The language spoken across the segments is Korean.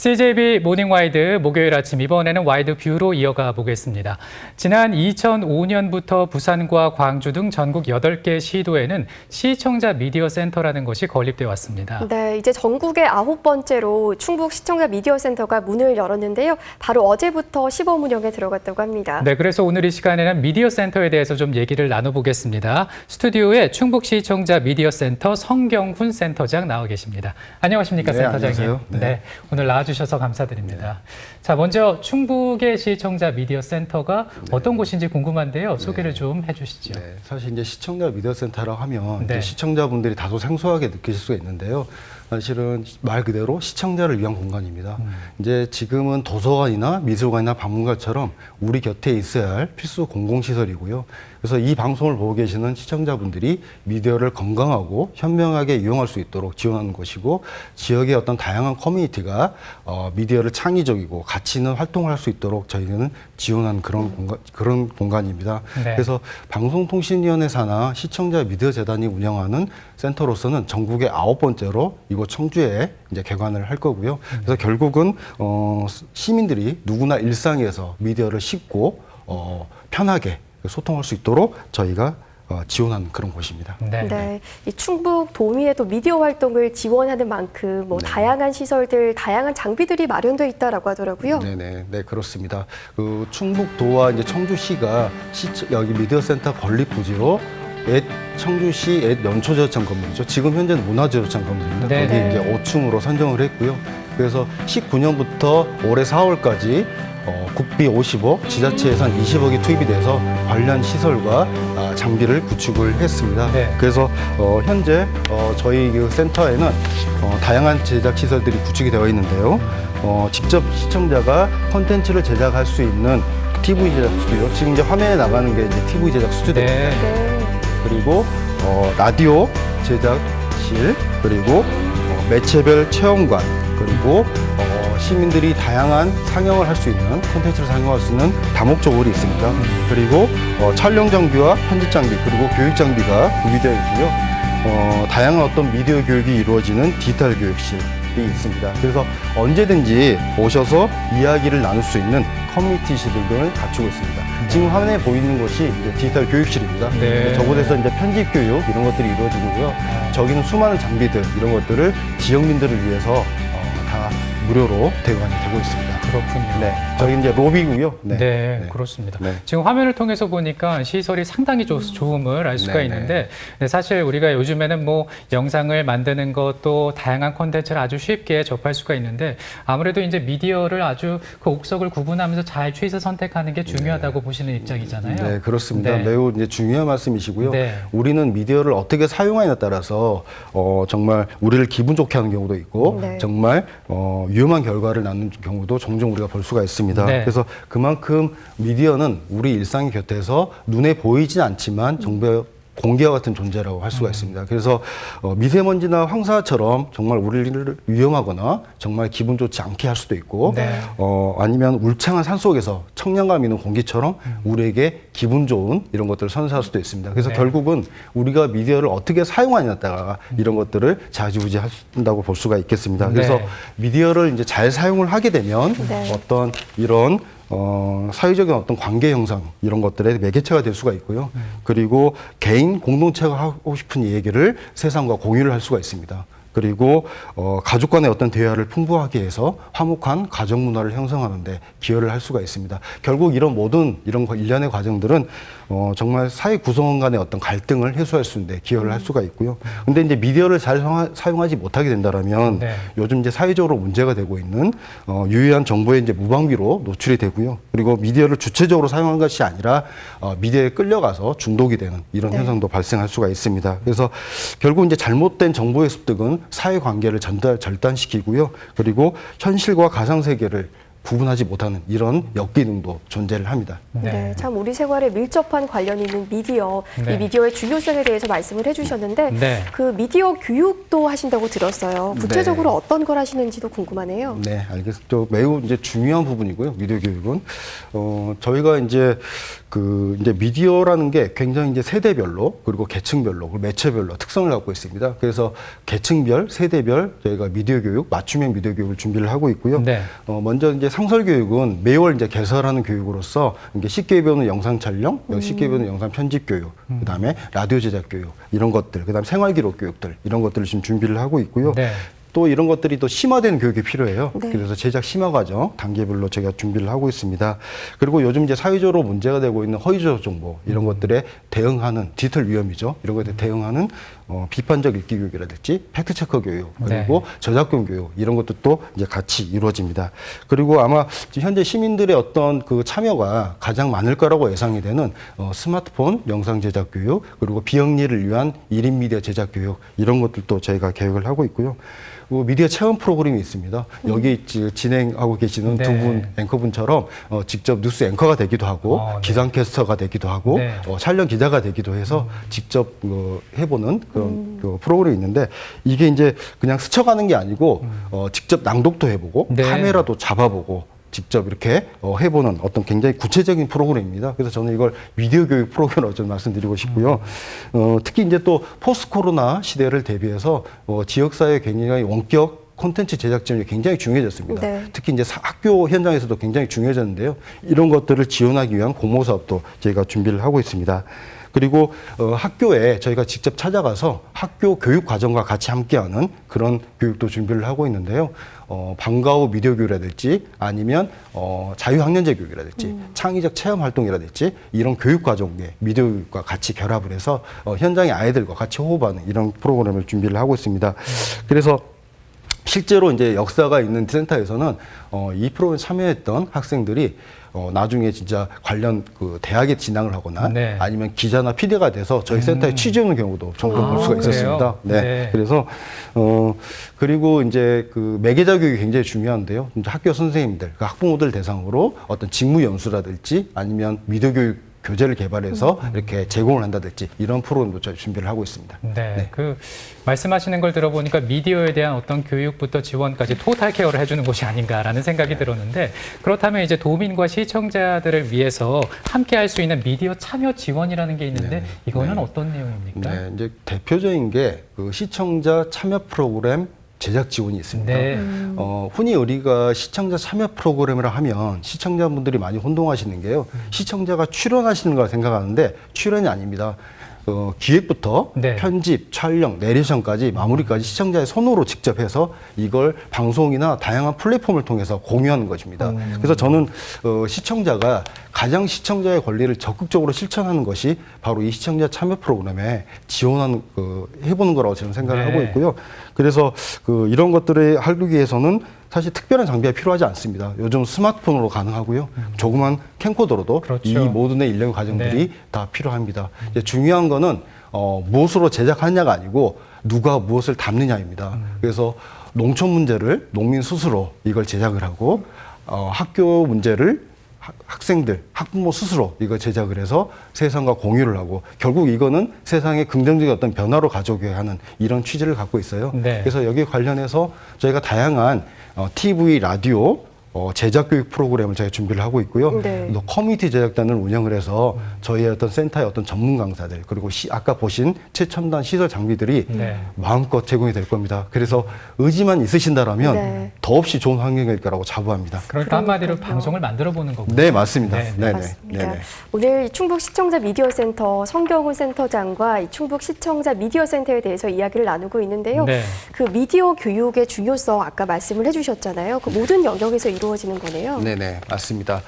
CJB 모닝와이드 목요일 아침 이번에는 와이드 뷰로 이어가 보겠습니다. 지난 2005년부터 부산과 광주 등 전국 8개 시도에는 시청자 미디어 센터라는 것이 건립돼 왔습니다. 네, 이제 전국의 9번째로 충북 시청자 미디어 센터가 문을 열었는데요. 바로 어제부터 시범 운영에 들어갔다고 합니다. 네, 그래서 오늘 이 시간에는 미디어 센터에 대해서 좀 얘기를 나눠보겠습니다. 스튜디오에 충북 시청자 미디어 센터 성경훈 센터장 나와 계십니다. 안녕하십니까, 네, 센터장님. 안녕하세요. 네, 오늘 나와주셔서 감사드립니다. 자, 먼저 충북의 시청자 미디어 센터가 어떤 곳인지 궁금한데요. 소개를 좀 해주시죠. 네, 사실 이제 시청자 미디어 센터라고 하면 네. 이제 시청자분들이 다소 생소하게 느끼실 수가 있는데요. 사실은 말 그대로 시청자를 위한 공간입니다. 이제 지금은 도서관이나 미술관이나 박물관처럼 우리 곁에 있어야 할 필수 공공시설이고요. 그래서 이 방송을 보고 계시는 시청자분들이 미디어를 건강하고 현명하게 이용할 수 있도록 지원하는 것이고, 지역의 어떤 다양한 커뮤니티가 미디어를 창의적이고 가치 있는 활동을 할 수 있도록 저희는 지원하는 그런 공간입니다. 네. 그래서 방송통신위원회 산하 시청자 미디어 재단이 운영하는 센터로서는 전국의 9번째로 이곳 청주에 이제 개관을 할 거고요. 그래서 결국은 시민들이 누구나 일상에서 미디어를 쉽고 편하게 소통할 수 있도록 저희가 지원하는 그런 곳입니다. 네, 이 충북 도미에도 미디어 활동을 지원하는 만큼 네. 다양한 시설들, 다양한 장비들이 마련돼 있다라고 하더라고요. 네, 그렇습니다. 그 충북도와 이제 청주시가 여기 미디어 센터 건립 부지로 옛 청주시 옛 연초저장 건물이죠. 지금 현재는 문화재조장 건물입니다. 네. 거기 이제 5층으로 선정을 했고요. 그래서 19년부터 올해 4월까지 국비 50억, 지자체 예산 20억이 투입이 돼서 관련 시설과 장비를 구축을 했습니다. 네. 그래서 현재 저희 그 센터에는 다양한 제작 시설들이 구축이 되어 있는데요. 직접 시청자가 콘텐츠를 제작할 수 있는 TV 제작 스튜디오, 지금 이제 화면에 나가는 게 이제 TV 제작 스튜디오입니다. 네. 네. 그리고 라디오 제작실, 그리고 매체별 체험관, 그리고 시민들이 다양한 상영을 할 수 있는 콘텐츠를 상영할 수 있는 다목적으로 있습니다. 그리고 촬영 장비와 편집 장비, 그리고 교육 장비가 구비되어 있고요. 다양한 어떤 미디어 교육이 이루어지는 디지털 교육실이 있습니다. 그래서 언제든지 오셔서 이야기를 나눌 수 있는 커뮤니티 시설 등을 갖추고 있습니다. 지금 화면에 보이는 것이 이제 디지털 교육실입니다. 네. 저곳에서 이제 편집 교육 이런 것들이 이루어지고요. 저기는 수많은 장비들 이런 것들을 지역민들을 위해서 다 무료로 대관이 되고 있습니다. 그렇군요. 네, 저기 이제 로비고요. 네, 그렇습니다. 네. 지금 화면을 통해서 보니까 시설이 상당히 좋음을 알 수가 네, 있는데, 네, 사실 우리가 요즘에는 뭐 영상을 만드는 것도 다양한 콘텐츠를 아주 쉽게 접할 수가 있는데, 아무래도 이제 미디어를 아주 그 옥석을 구분하면서 잘 취해서 선택하는 게 중요하다고 보시는 입장이잖아요. 네, 그렇습니다. 네. 매우 이제 중요한 말씀이시고요. 네. 우리는 미디어를 어떻게 사용하냐에 따라서 정말 우리를 기분 좋게 하는 경우도 있고, 네. 정말 위험한 결과를 낳는 경우도 종종 우리가 볼 수가 있습니다. 네. 그래서 그만큼 미디어는 우리 일상 곁에서 눈에 보이진 않지만 정말 공기와 같은 존재라고 할 수가 있습니다. 그래서 미세먼지나 황사처럼 정말 우리를 위험하거나 정말 기분 좋지 않게 할 수도 있고, 네. 아니면 울창한 산 속에서 청량감 있는 공기처럼 우리에게 기분 좋은 이런 것들을 선사할 수도 있습니다. 그래서 네. 결국은 우리가 미디어를 어떻게 사용하냐에 따라 이런 것들을 좌지우지한다고 볼 수가 있겠습니다. 그래서 네. 미디어를 이제 잘 사용을 하게 되면 네. 어떤 이런 사회적인 어떤 관계 형성 이런 것들의 매개체가 될 수가 있고요. 그리고 개인 공동체가 하고 싶은 얘기를 세상과 공유를 할 수가 있습니다. 그리고 가족 간의 어떤 대화를 풍부하게 해서 화목한 가정 문화를 형성하는 데 기여를 할 수가 있습니다. 결국 이런 모든 이런 일련의 과정들은 정말 사회 구성원 간의 어떤 갈등을 해소할 수 있는데 기여를 할 수가 있고요. 근데 이제 미디어를 잘 사용하지 못하게 된다라면 네. 요즘 이제 사회적으로 문제가 되고 있는 유해한 정보의 이제 무방비로 노출이 되고요. 그리고 미디어를 주체적으로 사용한 것이 아니라 미디어에 끌려가서 중독이 되는 이런 네. 현상도 발생할 수가 있습니다. 그래서 결국 이제 잘못된 정보의 습득은 사회 관계를 절단시키고요. 그리고 현실과 가상 세계를 구분하지 못하는 이런 역기능도 존재를 합니다. 네, 참 우리 생활에 밀접한 관련이 있는 미디어, 네. 이 미디어의 중요성에 대해서 말씀을 해주셨는데 네. 그 미디어 교육도 하신다고 들었어요. 구체적으로 네. 어떤 걸 하시는지도 궁금하네요. 네, 알겠습니다. 매우 이제 중요한 부분이고요. 미디어 교육은 저희가 이제 이제 미디어라는 게 굉장히 이제 세대별로 그리고 계층별로 그리고 매체별로 특성을 갖고 있습니다. 그래서 계층별, 세대별 저희가 미디어 교육, 맞춤형 미디어 교육을 준비를 하고 있고요. 네. 먼저 이제 상설 교육은 매월 이제 개설하는 교육으로서 이게 쉽게 배우는 영상 촬영, 쉽게 배우는 영상 편집 교육, 그다음에 라디오 제작 교육 이런 것들, 그다음에 생활 기록 교육들 이런 것들을 지금 준비를 하고 있고요. 네. 또 이런 것들이 또 심화되는 교육이 필요해요. 네. 그래서 제작 심화 과정 단계별로 제가 준비를 하고 있습니다. 그리고 요즘 이제 사회적으로 문제가 되고 있는 허위조작 정보 이런 것들에 대응하는 디지털 위험이죠. 이런 것들에 대응하는 비판적 읽기 교육이라든지 팩트체커 교육 그리고 네. 저작권 교육 이런 것들도 이제 같이 이루어집니다. 그리고 아마 지금 현재 시민들의 어떤 그 참여가 가장 많을 거라고 예상이 되는 스마트폰 영상 제작 교육 그리고 비영리를 위한 1인 미디어 제작 교육 이런 것들도 저희가 계획을 하고 있고요. 그리고 미디어 체험 프로그램이 있습니다. 여기 진행하고 계시는 네. 두 분 앵커분처럼 직접 뉴스 앵커가 되기도 하고 네. 기상캐스터가 되기도 하고 네. 촬영 기자가 되기도 해서 직접 해보는 그런 그 프로그램이 있는데 이게 이제 그냥 스쳐가는 게 아니고 직접 낭독도 해보고 네. 카메라도 잡아보고 직접 이렇게 해보는 어떤 굉장히 구체적인 프로그램입니다. 그래서 저는 이걸 미디어 교육 프로그램으로 좀 말씀드리고 싶고요. 특히 이제 또 포스트 코로나 시대를 대비해서 지역사회 굉장히 원격 콘텐츠 제작 지원이 굉장히 중요해졌습니다. 네. 특히 이제 학교 현장에서도 굉장히 중요해졌는데요. 이런 것들을 지원하기 위한 공모 사업도 저희가 준비를 하고 있습니다. 그리고 학교에 저희가 직접 찾아가서 학교 교육 과정과 같이 함께하는 그런 교육도 준비를 하고 있는데요. 방과 후 미디어 교육이라든지 아니면 자유학년제 교육이라든지 창의적 체험 활동이라든지 이런 교육 과정에 미디어 교육과 같이 결합을 해서 현장의 아이들과 같이 호흡하는 이런 프로그램을 준비를 하고 있습니다. 그래서 실제로 이제 역사가 있는 센터에서는 이 프로그램에 참여했던 학생들이 나중에 진짜 관련 그 대학에 진학을 하거나 네. 아니면 기자나 PD가 돼서 저희 센터에 취재하는 경우도 종종 볼 수가 있었습니다. 그래요? 네. 그래서 그리고 이제 그 매개자 교육이 굉장히 중요한데요. 이제 학교 선생님들, 그 학부모들 대상으로 어떤 직무 연수라든지 아니면 미디어 교육 교재를 개발해서 이렇게 제공을 한다든지 이런 프로그램도 저희 준비를 하고 있습니다. 네, 그 말씀하시는 걸 들어보니까 미디어에 대한 어떤 교육부터 지원까지 토탈 케어를 해주는 곳이 아닌가라는 생각이 들었는데 그렇다면 이제 도민과 시청자들을 위해서 함께 할 수 있는 미디어 참여 지원이라는 게 있는데 이거는 어떤 내용입니까? 네, 이제 대표적인 게 그 시청자 참여 프로그램 제작 지원이 있습니다. 네. 흔히 우리가 시청자 참여 프로그램이라 하면 시청자분들이 많이 혼동하시는 게요. 시청자가 출연하시는 걸 생각하는데 출연이 아닙니다. 기획부터 네. 편집, 촬영, 내레이션까지 마무리까지 시청자의 손으로 직접 해서 이걸 방송이나 다양한 플랫폼을 통해서 공유하는 것입니다. 그래서 저는 시청자가 가장 시청자의 권리를 적극적으로 실천하는 것이 바로 이 시청자 참여 프로그램에 지원하는 해보는 거라고 저는 생각을 네. 하고 있고요. 그래서 이런 것들을 하기 위해서는 사실 특별한 장비가 필요하지 않습니다. 요즘 스마트폰으로 가능하고요. 조그만 캠코더로도 그렇죠. 이 모든의 인력 과정들이 네. 다 필요합니다. 이제 중요한 거는 무엇으로 제작하느냐가 아니고 누가 무엇을 담느냐입니다. 그래서 농촌 문제를 농민 스스로 이걸 제작을 하고 학교 문제를 학생들, 학부모 스스로 이거 제작을 해서 세상과 공유를 하고 결국 이거는 세상에 긍정적인 어떤 변화로 가져오게 하는 이런 취지를 갖고 있어요. 네. 그래서 여기에 관련해서 저희가 다양한 TV, 라디오, 제작 교육 프로그램을 저희가 준비를 하고 있고요. 네. 또 커뮤니티 제작단을 운영을 해서 저희의 어떤 센터의 어떤 전문 강사들 그리고 아까 보신 최첨단 시설 장비들이 네. 마음껏 제공이 될 겁니다. 그래서 의지만 있으신다라면 네. 더없이 좋은 환경일 거라고 자부합니다. 그러니까 한마디로 그러니까요. 방송을 만들어 보는 거군요. 네, 맞습니다. 네, 네네. 맞습니다. 네네. 오늘 충북 시청자 미디어 센터 성경훈 센터장과 이 충북 시청자 미디어 센터에 대해서 이야기를 나누고 있는데요. 네. 그 미디어 교육의 중요성 아까 말씀을 해주셨잖아요. 그 모든 영역에서 이루어지는 거네요. 네네, 맞습니다.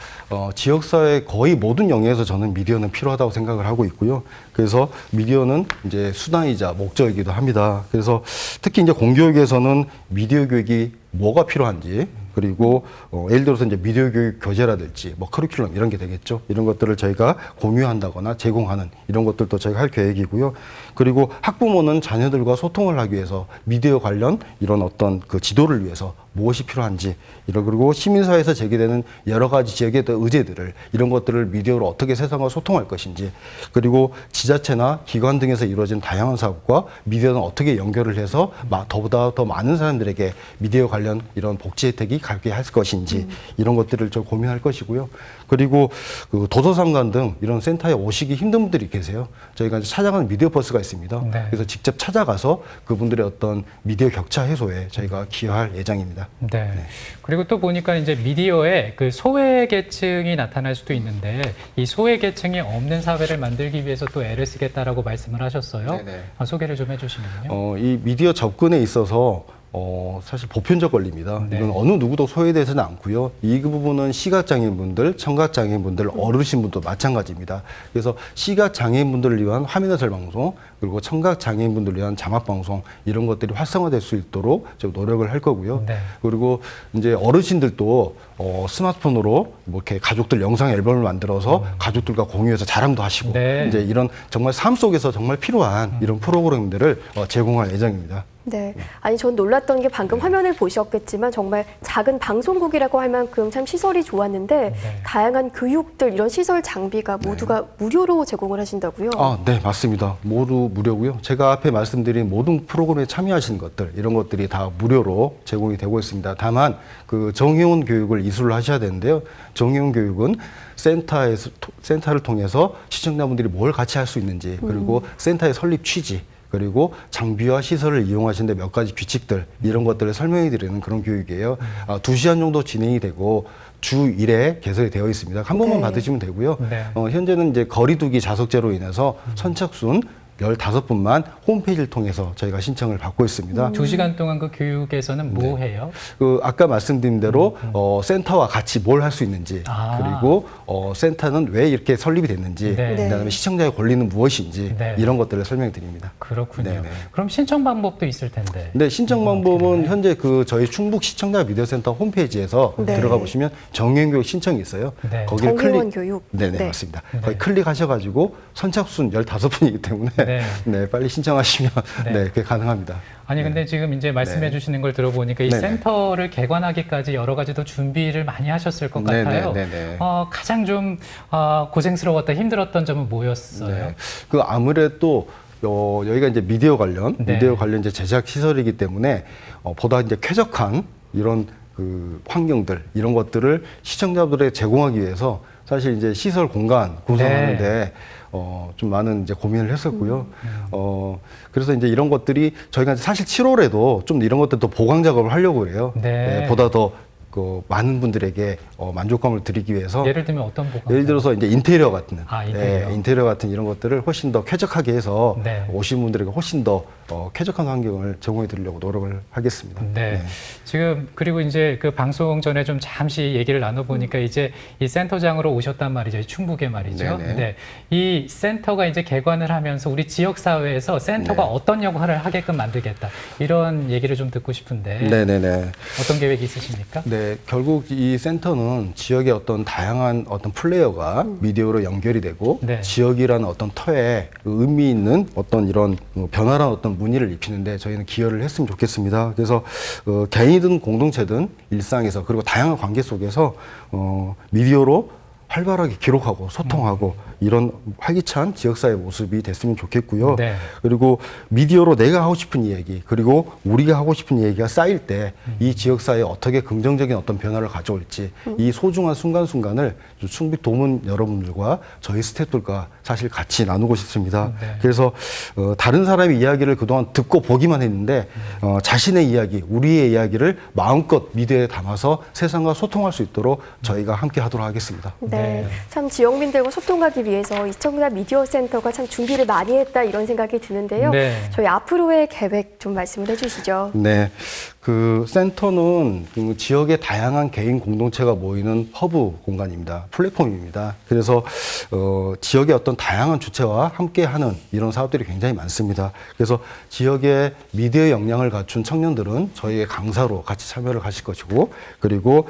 지역사회 거의 모든 영역에서 저는 미디어는 필요하다고 생각을 하고 있고요. 그래서 미디어는 이제 수단이자 목적이기도 합니다. 그래서 특히 이제 공교육에서는 미디어 교육이 뭐가 필요한지 그리고 예를 들어서 이제 미디어 교육 교재라든지 뭐 커리큘럼 이런 게 되겠죠. 이런 것들을 저희가 공유한다거나 제공하는 이런 것들도 저희가 할 계획이고요. 그리고 학부모는 자녀들과 소통을 하기 위해서 미디어 관련 이런 어떤 그 지도를 위해서 무엇이 필요한지 그리고 시민사회에서 제기되는 여러 가지 지역의 의제들을 이런 것들을 미디어로 어떻게 세상과 소통할 것인지 그리고 지자체나 기관 등에서 이루어진 다양한 사업과 미디어는 어떻게 연결을 해서 더보다 더 많은 사람들에게 미디어 관련 이런 복지 혜택이 가게 할 것인지 이런 것들을 좀 고민할 것이고요. 그리고 그 도서상관 등 이런 센터에 오시기 힘든 분들이 계세요. 저희가 이제 찾아가는 미디어 버스가 있습니다. 네. 그래서 직접 찾아가서 그분들의 어떤 미디어 격차 해소에 저희가 기여할 예정입니다. 네. 그리고 또 보니까 이제 미디어에 그 소외계층이 나타날 수도 있는데 이 소외계층이 없는 사회를 만들기 위해서 또 애를 쓰겠다라고 말씀을 하셨어요. 네네. 소개를 좀 해주시면요. 이 미디어 접근에 있어서 사실 보편적 권리입니다. 네. 이건 어느 누구도 소외되지는 않고요. 이 부분은 시각장애인분들, 청각장애인분들, 어르신분도 마찬가지입니다. 그래서 시각장애인분들을 위한 화면 해설 방송, 그리고 청각장애인분들을 위한 자막 방송 이런 것들이 활성화될 수 있도록 좀 노력을 할 거고요. 네. 그리고 이제 어르신들도 스마트폰으로 뭐 이렇게 가족들 영상 앨범을 만들어서 가족들과 공유해서 자랑도 하시고 네. 이제 이런 정말 삶 속에서 정말 필요한 이런 프로그램들을 제공할 예정입니다. 네. 아니, 전 놀랐던 게 방금 화면을 보셨겠지만 정말 작은 방송국이라고 할 만큼 참 시설이 좋았는데 네. 다양한 교육들, 이런 시설 장비가 모두가 무료로 제공을 하신다고요? 네, 맞습니다. 모두 무료고요. 제가 앞에 말씀드린 모든 프로그램에 참여하시는 것들, 이런 것들이 다 무료로 제공이 되고 있습니다. 다만 그 정의원 교육을 이수를 하셔야 되는데요. 정의원 교육은 센터를 통해서 시청자분들이 뭘 같이 할 수 있는지, 그리고 센터의 설립 취지, 그리고 장비와 시설을 이용하시는데 몇 가지 규칙들 이런 것들을 설명해 드리는 그런 교육이에요. 2시간 정도 진행이 되고 주 1회 개설이 되어 있습니다. 한 번만 네. 받으시면 되고요. 네. 현재는 이제 거리두기 자석제로 인해서 선착순 15분만 홈페이지를 통해서 저희가 신청을 받고 있습니다. 2시간 동안 그 교육에서는 뭐 해요? 아까 말씀드린 대로 센터와 같이 뭘 할 수 있는지, 그리고 센터는 왜 이렇게 설립이 됐는지, 네. 그다음에 시청자의 권리는 무엇인지 네. 이런 것들을 설명해 드립니다. 그렇군요. 네네. 그럼 신청 방법도 있을 텐데. 네, 신청 방법은 현재 저희 충북 시청자 미디어센터 홈페이지에서 네. 들어가 보시면 정의교육 신청이 있어요. 네. 거기를 정의원 교육. 네네, 네. 맞습니다. 거기 클릭하셔가지고 선착순 15분이기 때문에 네. 빨리 신청하시면 네. 그게 가능합니다. 아니 근데 지금 이제 말씀해 주시는 걸 들어보니까 이 네네. 센터를 개관하기까지 여러 가지도 준비를 많이 하셨을 것 네네, 같아요. 네네. 가장 좀 고생스러웠다, 힘들었던 점은 뭐였어요? 네. 아무래도 여기가 이제 미디어 관련 이제 제작 시설이기 때문에 보다 이제 쾌적한 이런 그 환경들 이런 것들을 시청자들에게 제공하기 위해서 사실 이제 시설 공간 구성하는데 좀 많은 이제 고민을 했었고요. 그래서 이제 이런 것들이 저희가 사실 7월에도 좀 이런 것들도 보강 작업을 하려고 해요. 네. 보다 더 많은 분들에게 만족감을 드리기 위해서 예를 들면 어떤 보강? 예를 들어서 이제 인테리어 같은 인테리어. 인테리어 같은 이런 것들을 훨씬 더 쾌적하게 해서 네. 오신 분들에게 훨씬 더 쾌적한 환경을 제공해 드리려고 노력을 하겠습니다. 네. 지금 그리고 이제 그 방송 전에 좀 잠시 얘기를 나눠보니까 이제 이 센터장으로 오셨단 말이죠. 충북에 말이죠. 네네. 네. 이 센터가 이제 개관을 하면서 우리 지역 사회에서 센터가 네. 어떤 역할을 하게끔 만들겠다 이런 얘기를 좀 듣고 싶은데 네네네. 어떤 계획이 있으십니까? 네, 결국 이 센터는 지역의 어떤 다양한 어떤 플레이어가 미디어로 연결이 되고 네. 지역이라는 어떤 터에 의미 있는 어떤 이런 변화란 어떤 무늬를 입히는데 저희는 기여를 했으면 좋겠습니다. 그래서 개인이든 공동체든 일상에서 그리고 다양한 관계 속에서 미디어로 활발하게 기록하고 소통하고 이런 활기찬 지역사회 모습이 됐으면 좋겠고요. 네. 그리고 미디어로 내가 하고 싶은 이야기 그리고 우리가 하고 싶은 얘기가 쌓일 때 이 지역사회에 어떻게 긍정적인 어떤 변화를 가져올지 이 소중한 순간순간을 충북 도문 여러분들과 저희 스태프들과 사실 같이 나누고 싶습니다. 네. 그래서 다른 사람의 이야기를 그동안 듣고 보기만 했는데 자신의 이야기, 우리의 이야기를 마음껏 미디어에 담아서 세상과 소통할 수 있도록 저희가 함께 하도록 하겠습니다. 네. 참 지역민들과 소통하기 위해서 이청라 미디어 센터가 참 준비를 많이 했다 이런 생각이 드는데요. 네. 저희 앞으로의 계획 좀 말씀을 해주시죠. 네. 그 센터는 그 지역의 다양한 개인 공동체가 모이는 허브 공간입니다. 플랫폼입니다. 그래서 지역의 어떤 다양한 주체와 함께하는 이런 사업들이 굉장히 많습니다. 그래서 지역의 미디어 역량을 갖춘 청년들은 저희의 강사로 같이 참여를 하실 것이고, 그리고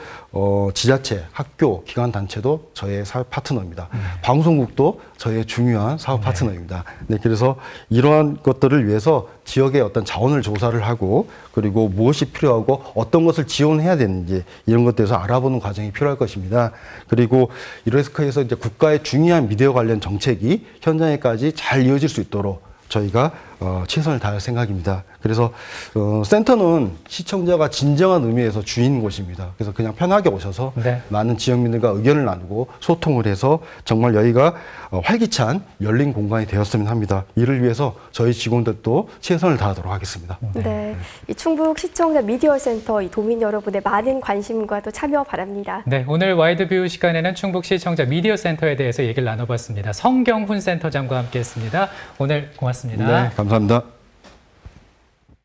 지자체, 학교, 기관 단체도 저희의 사업 파트너입니다. 방송국도 저희의 중요한 사업 파트너입니다. 네, 그래서 이러한 것들을 위해서 지역의 어떤 자원을 조사를 하고, 그리고 무엇이 필요하고 어떤 것을 지원해야 되는지 이런 것들에서 알아보는 과정이 필요할 것입니다. 그리고 이래서 이제 국가의 중요한 미디어 관련 정책이 현장에까지 잘 이어질 수 있도록 저희가 최선을 다할 생각입니다. 그래서 센터는 시청자가 진정한 의미에서 주인 곳입니다. 그래서 그냥 편하게 오셔서 네. 많은 지역민들과 의견을 나누고 소통을 해서 정말 여기가 활기찬 열린 공간이 되었으면 합니다. 이를 위해서 저희 직원들도 최선을 다하도록 하겠습니다. 네. 이 충북 시청자 미디어 센터 이 도민 여러분의 많은 관심과 또 참여 바랍니다. 네, 오늘 와이드뷰 시간에는 충북시 청자 미디어 센터에 대해서 얘기를 나눠봤습니다. 성경훈 센터장과 함께했습니다. 오늘 고맙습니다. 네, 감사합니다.